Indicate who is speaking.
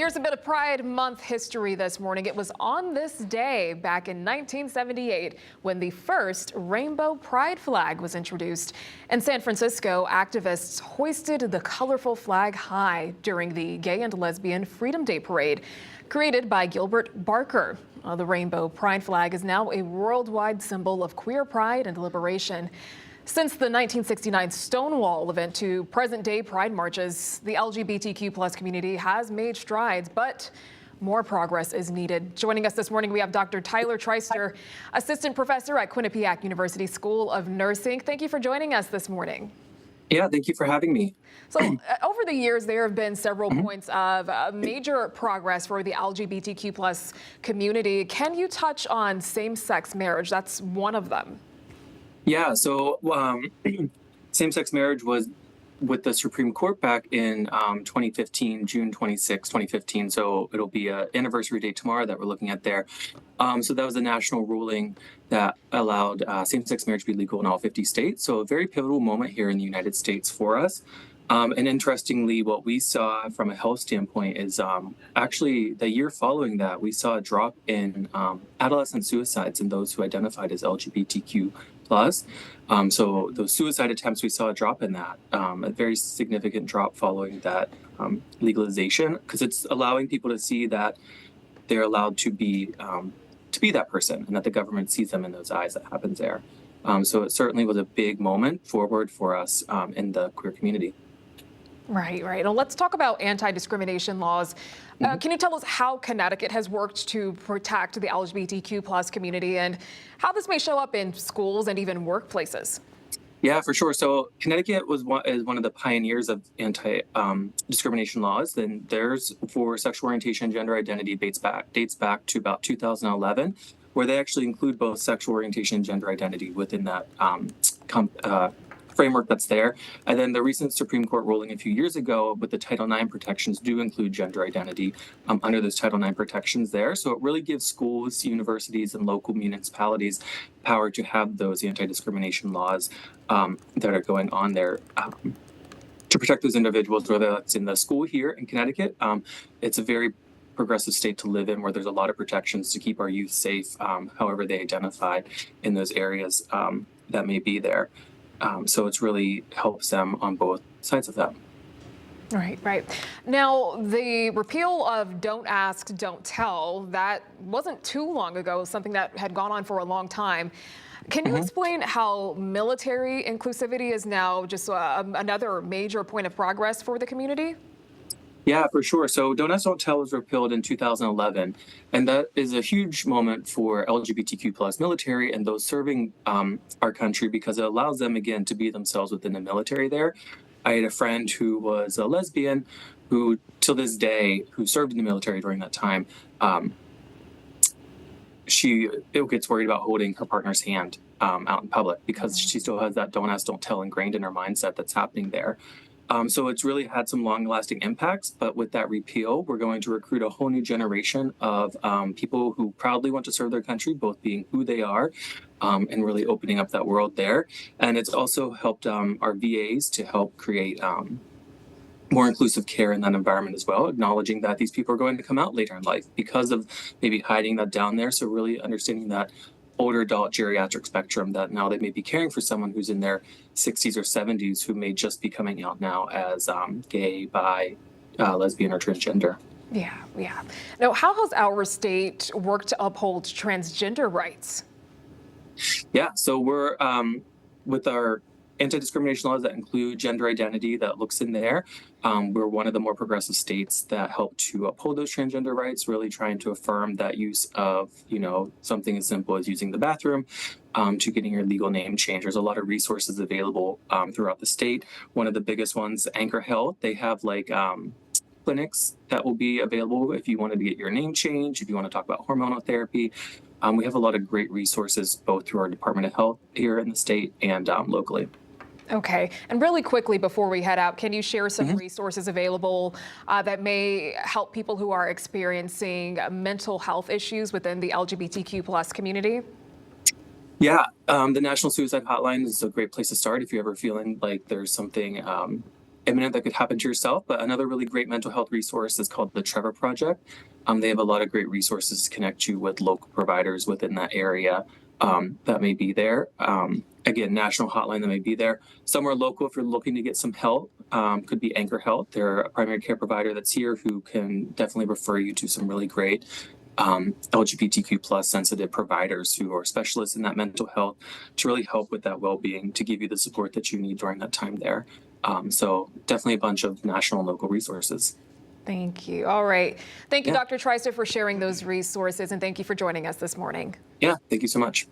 Speaker 1: Here's a bit of Pride Month history this morning. It was on this day back in 1978 when the first rainbow pride flag was introduced. In San Francisco, activists hoisted the colorful flag high during the Gay and Lesbian Freedom Day parade, created by Gilbert Barker. The rainbow pride flag is now a worldwide symbol of queer pride and liberation. Since the 1969 Stonewall event to present-day pride marches, the LGBTQ+ community has made strides, but more progress is needed. Joining us this morning, we have Dr. Tyler Traister, assistant professor at Quinnipiac University School of Nursing. Thank you for joining us this morning.
Speaker 2: Yeah, thank you for having me.
Speaker 1: So over the years, there have been several points of major progress for the LGBTQ+ community. Can you touch on same-sex marriage? That's one of them.
Speaker 2: Yeah, so same-sex marriage was with the Supreme Court back in 2015, June 26, 2015. So it'll be an anniversary date tomorrow that we're looking at there. So that was a national ruling that allowed same-sex marriage to be legal in all 50 states. So a very pivotal moment here in the United States for us. And interestingly, what we saw from a health standpoint is actually the year following that, we saw a drop in adolescent suicides in those who identified as LGBTQ+. So those suicide attempts, we saw a drop in that, a very significant drop following that legalization, because it's allowing people to see that they're allowed to be that person and that the government sees them in those eyes. That happens there. So it certainly was a big moment forward for us in the queer community.
Speaker 1: Right. Now let's talk about anti-discrimination laws. Can you tell us how Connecticut has worked to protect the LGBTQ+ community and how this may show up in schools and even workplaces?
Speaker 2: Yeah, for sure. So Connecticut is one of the pioneers of anti-discrimination laws. And theirs for sexual orientation and gender identity dates back to about 2011, where they actually include both sexual orientation and gender identity within that framework that's there. And then the recent Supreme Court ruling a few years ago with the Title IX protections do include gender identity under those Title IX protections there. So it really gives schools, universities, and local municipalities power to have those anti-discrimination laws that are going on there to protect those individuals, whether that's in the school here in Connecticut. It's a very progressive state to live in where there's a lot of protections to keep our youth safe, however they identify in those areas that may be there. So it's really helps them on both sides of that.
Speaker 1: Right. Now, the repeal of Don't Ask, Don't Tell, that wasn't too long ago, something that had gone on for a long time. Can you explain how military inclusivity is now just another major point of progress for the community?
Speaker 2: Yeah, for sure. So Don't Ask, Don't Tell was repealed in 2011, and that is a huge moment for LGBTQ+ military and those serving our country because it allows them, again, to be themselves within the military there. I had a friend who was a lesbian who, till this day, who served in the military during that time, she gets worried about holding her partner's hand out in public because she still has that Don't Ask, Don't Tell ingrained in her mindset that's happening there. So it's really had some long-lasting impacts, but with that repeal, we're going to recruit a whole new generation of people who proudly want to serve their country, both being who they are and really opening up that world there. And it's also helped our VAs to help create more inclusive care in that environment as well, acknowledging that these people are going to come out later in life because of maybe hiding that down there. So really understanding that older adult geriatric spectrum, that now they may be caring for someone who's in their 60s or 70s who may just be coming out now as gay, bi, lesbian, or transgender.
Speaker 1: Yeah. Now, how has our state worked to uphold transgender rights?
Speaker 2: Yeah, so we're with our anti-discrimination laws that include gender identity that looks in there. We're one of the more progressive states that help to uphold those transgender rights, really trying to affirm that use of, something as simple as using the bathroom to getting your legal name changed. There's a lot of resources available throughout the state. One of the biggest ones, Anchor Health, they have clinics that will be available if you wanted to get your name changed, if you want to talk about hormonal therapy. We have a lot of great resources both through our Department of Health here in the state and locally.
Speaker 1: Okay. And really quickly before we head out, can you share some resources available that may help people who are experiencing mental health issues within the LGBTQ+ community?
Speaker 2: Yeah, the National Suicide Hotline is a great place to start if you're ever feeling like there's something imminent that could happen to yourself. But another really great mental health resource is called the Trevor Project. They have a lot of great resources to connect you with local providers within that area that may be there. Again, national hotline that may be there. Somewhere local, if you're looking to get some help, could be Anchor Health. They're a primary care provider that's here who can definitely refer you to some really great LGBTQ+ sensitive providers who are specialists in that mental health to really help with that well-being, to give you the support that you need during that time there. So definitely a bunch of national and local resources.
Speaker 1: Thank you. All right. Thank you,
Speaker 2: Yeah.
Speaker 1: Dr. Traister, for sharing those resources, and thank you for joining us this morning.
Speaker 2: Yeah, thank you so much.